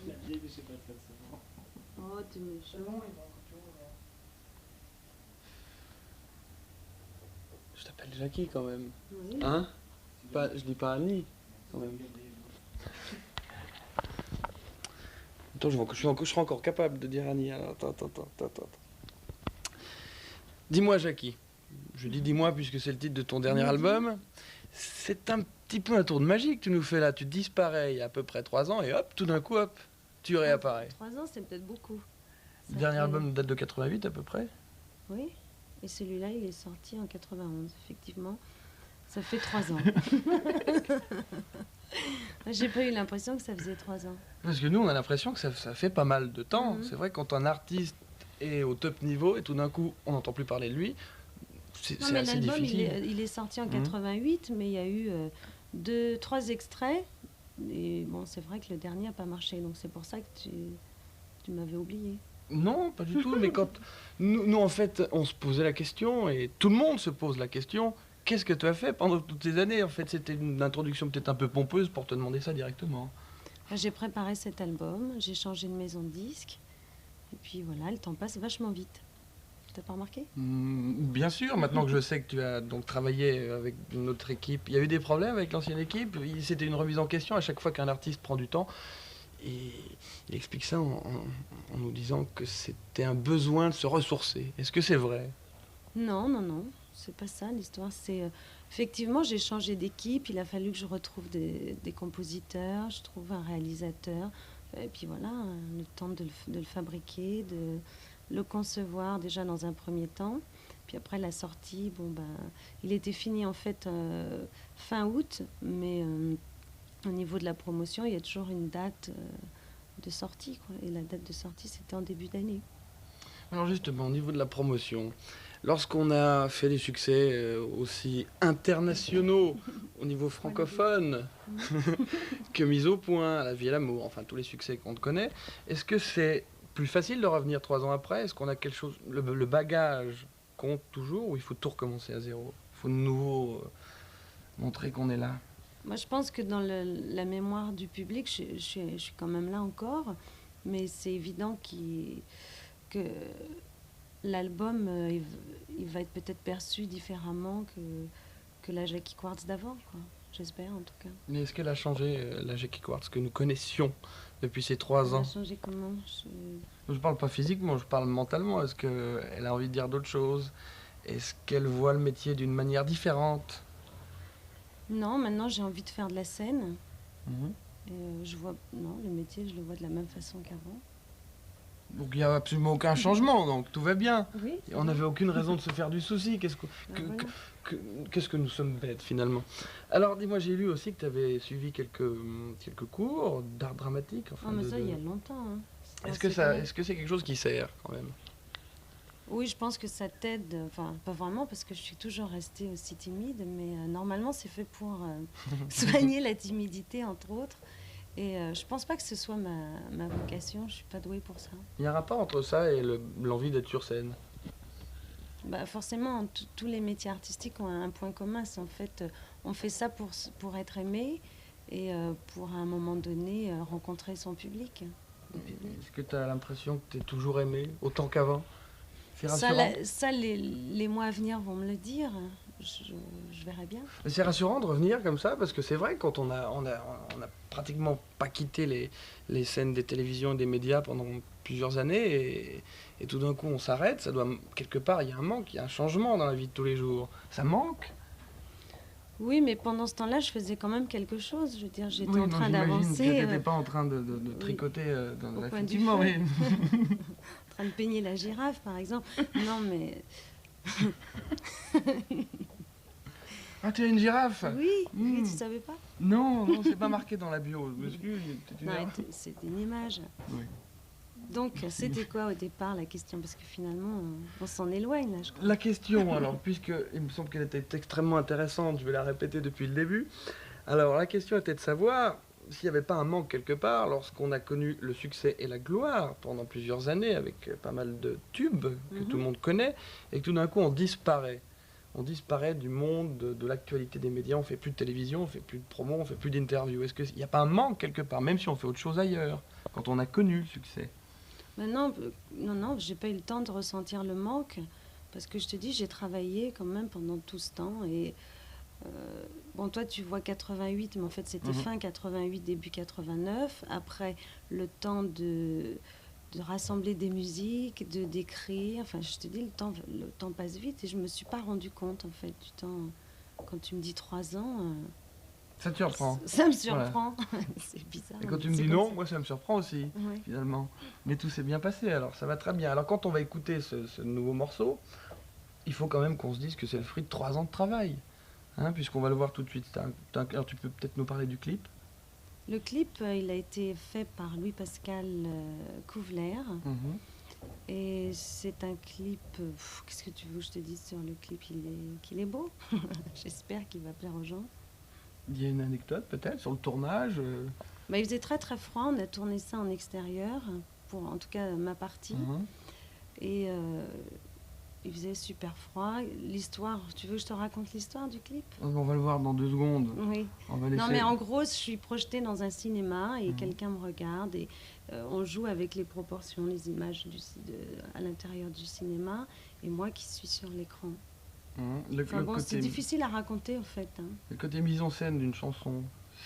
La vieille, mais je sais pas faire ça. Oh, t'es méchant. Je t'appelle Jackie quand même. Oui. Hein? Pas, je dis pas Annie quand même. Attends, je serai encore capable de dire Annie. Alors, attends. Dis-moi Jackie. Je dis dis-moi puisque c'est le titre de ton dernier album. C'est un petit peu un tour de magie que tu nous fais là. Tu disparais il y a à peu près 3 ans et hop, tout d'un coup, hop, tu réapparais. 3 ans, c'est peut-être beaucoup. Le dernier album date de 88 à peu près. Oui, et celui-là, il est sorti en 91, effectivement. Ça fait 3 ans. J'ai pas eu l'impression que ça faisait 3 ans. Parce que nous, on a l'impression que ça fait pas mal de temps. C'est vrai, quand un artiste est au top niveau et tout d'un coup, on n'entend plus parler de lui, c'est assez difficile. L'album, il est sorti en 88, mais il y a eu 3 extraits. Et bon, c'est vrai que le dernier n'a pas marché, donc c'est pour ça que tu m'avais oublié. Non, pas du tout, mais quand nous, en fait, on se posait la question, et tout le monde se pose la question, qu'est-ce que tu as fait pendant toutes ces années? En fait, c'était une introduction peut-être un peu pompeuse pour te demander ça directement. J'ai préparé cet album, j'ai changé de maison de disque, et puis voilà, le temps passe vachement vite. T'as pas remarqué? Bien sûr, maintenant que je sais que tu as donc travaillé avec notre équipe, il y a eu des problèmes avec l'ancienne équipe, c'était une remise en question à chaque fois qu'un artiste prend du temps. Et il explique ça en nous disant que c'était un besoin de se ressourcer. Est-ce que c'est vrai? Non, c'est pas ça l'histoire. C'est effectivement, j'ai changé d'équipe, il a fallu que je retrouve des compositeurs, je trouve un réalisateur, et puis voilà, le temps de le fabriquer, de le concevoir déjà dans un premier temps. Puis après la sortie, bon ben, il était fini en fait fin août, mais au niveau de la promotion, il y a toujours une date de sortie, quoi. Et la date de sortie, c'était en début d'année. Alors justement, au niveau de la promotion, lorsqu'on a fait des succès aussi internationaux au niveau francophone que Mise au point, La vie et l'amour, enfin tous les succès qu'on te connaît, est-ce que c'est plus facile de revenir 3 ans après? Est-ce qu'on a quelque chose, le bagage compte toujours ou il faut tout recommencer à zéro? Il faut de nouveau montrer qu'on est là? Moi, je pense que dans la mémoire du public, je suis quand même là encore, mais c'est évident que l'album, il va être peut-être perçu différemment que la Jackie Quartz d'avant, quoi. J'espère, en tout cas. Mais est-ce qu'elle a changé, la Jackie Quartz que nous connaissions depuis ces 3 ans? Elle a changé comment? Je parle pas physiquement, je parle mentalement. Est-ce qu'elle a envie de dire d'autres choses? Est-ce qu'elle voit le métier d'une manière différente? Non, maintenant j'ai envie de faire de la scène. Non, le métier, je le vois de la même façon qu'avant. Donc il n'y a absolument aucun changement, donc tout va bien. Oui, Et on n'avait aucune raison de se faire du souci. Qu'est-ce que nous sommes bêtes finalement? Alors dis-moi, j'ai lu aussi que tu avais suivi quelques cours d'art dramatique. Enfin, mais ça, il y a longtemps. Hein. Est-ce que c'est quelque chose qui sert quand même? Oui, je pense que ça t'aide, enfin pas vraiment parce que je suis toujours restée aussi timide, mais normalement c'est fait pour soigner la timidité entre autres. Et je pense pas que ce soit ma vocation, je suis pas douée pour ça. Il y a un rapport entre ça et l'envie d'être sur scène? Bah forcément, tous les métiers artistiques ont un point commun, c'est en fait on fait ça pour être aimé et pour à un moment donné rencontrer son public. Est-ce que tu as l'impression que tu es toujours aimé autant qu'avant? Ça, les mois à venir vont me le dire. Je verrai bien. C'est rassurant de revenir comme ça, parce que c'est vrai, quand on a pratiquement pas quitté les scènes des télévisions et des médias pendant plusieurs années, et tout d'un coup on s'arrête, ça doit, quelque part, il y a un manque, il y a un changement dans la vie de tous les jours. Ça manque? Oui, mais pendant ce temps-là, je faisais quand même quelque chose. Je veux dire, j'étais en train d'avancer. Tu n'étais pas en train de tricoter au coin du effectivement, feu. oui. En train de peigner la girafe, par exemple. Non, mais... Ah, tu es une girafe? Oui, tu savais pas? Non, c'est pas marqué dans la bio. C'est une image. Oui. Donc, c'était quoi au départ la question? Parce que finalement, on s'en éloigne, là, je crois. La question, alors, puisqu'il me semble qu'elle était extrêmement intéressante, je vais la répéter depuis le début. Alors, la question était de savoir s'il n'y avait pas un manque quelque part lorsqu'on a connu le succès et la gloire pendant plusieurs années avec pas mal de tubes que tout le monde connaît, et que tout d'un coup on disparaît. on disparaît du monde de l'actualité des médias, on fait plus de télévision, on fait plus de promo, on fait plus d'interviews. Est-ce qu'il n'y a pas un manque quelque part, même si on fait autre chose ailleurs, quand on a connu le succès? Maintenant, non, j'ai pas eu le temps de ressentir le manque, parce que je te dis, j'ai travaillé quand même pendant tout ce temps. Et bon, toi, tu vois 88, mais en fait, c'était fin 88, début 89. Après, le temps de rassembler des musiques, de d'écrire. Enfin, je te dis, le temps passe vite et je me suis pas rendu compte, en fait, du temps. Quand tu me dis 3 ans, Ça te surprend? ça me surprend. C'est bizarre. Et quand tu mais me c'est dis comme non, ça. moi ça me surprend aussi, Ouais. finalement. Mais tout s'est bien passé, alors ça va très bien. Alors quand on va écouter ce nouveau morceau, il faut quand même qu'on se dise que c'est le fruit de 3 ans de travail, hein, puisqu'on va le voir tout de suite. Alors tu peux peut-être nous parler du clip? Le clip, il a été fait par Louis-Pascal Couvler. Mhm. Et c'est un clip. Qu'est-ce que tu veux que je te dise sur le clip? Qu'il est beau. J'espère qu'il va plaire aux gens. Il y a une anecdote peut-être sur le tournage Bah, il faisait très très froid. On a tourné ça en extérieur, pour en tout cas ma partie. Mhm. Et il faisait super froid. L'histoire, tu veux que je te raconte l'histoire du clip? On va le voir dans 2 secondes. Oui. On va Non, laisser... mais en gros, je suis projetée dans un cinéma et Mhm. quelqu'un me regarde et on joue avec les proportions, les images à l'intérieur du cinéma et moi qui suis sur l'écran. Mhm. Enfin bon, c'est difficile à raconter en fait. Hein. Le côté mise en scène d'une chanson,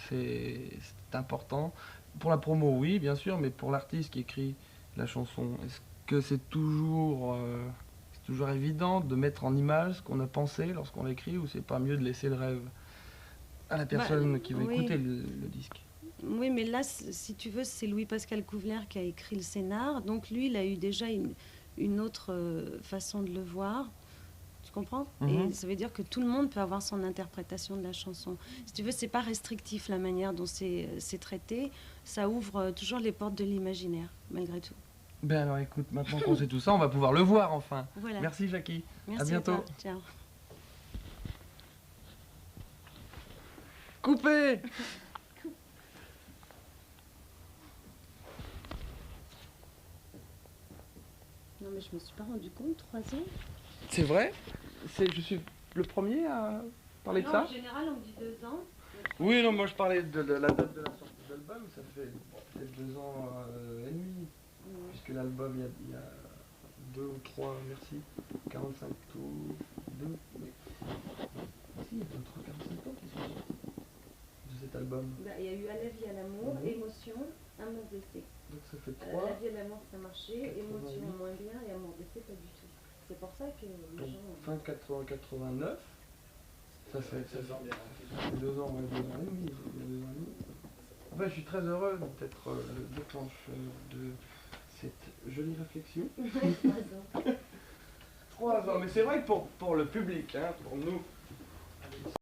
c'est important. Pour la promo, oui, bien sûr, mais pour l'artiste qui écrit la chanson, est-ce que c'est toujours évident de mettre en image ce qu'on a pensé lorsqu'on l'écrit, ou c'est pas mieux de laisser le rêve à la personne qui va oui. écouter le disque? Oui, mais là, si tu veux, c'est Louis-Pascal Couvler qui a écrit le scénar. Donc lui, il a eu déjà une autre façon de le voir. Tu comprends? Mhm. Et ça veut dire que tout le monde peut avoir son interprétation de la chanson. Si tu veux, c'est pas restrictif la manière dont c'est traité. Ça ouvre toujours les portes de l'imaginaire, malgré tout. Ben alors écoute, maintenant qu'on sait tout ça, on va pouvoir le voir enfin. Voilà. Merci Jackie. Merci à bientôt. toi. Ciao. Coupé. Non, mais je me suis pas rendu compte, 3 ans. C'est vrai? Je suis le premier à parler de Non, ça? en général, on me dit 2 ans. Oui, non, moi je parlais de la date de la sortie de l'album, ça fait peut-être 2 ans et demi, puisque l'album, il y a 2 ou 3, merci, 45 tours, 2, oui. Si, il y a 2 ou 3, 45 tours qui sont sortis de cet album. Bah, il y a eu À la vie, à l'amour, Mhm. Émotion, Amour d'essai. Donc ça fait À 3. la vie, à l'amour, ça marchait, 88. Émotion moins bien et Amour d'essai, pas du tout. C'est pour ça que les Donc gens. fin 89, ça fait 2 ans, ouais, 2 ans et demi, il y a 2 ans et demi. En fait, je suis très heureux d'être le déclencheur de cette jolie réflexion. 3 ans, mais c'est vrai que pour le public, hein, pour nous,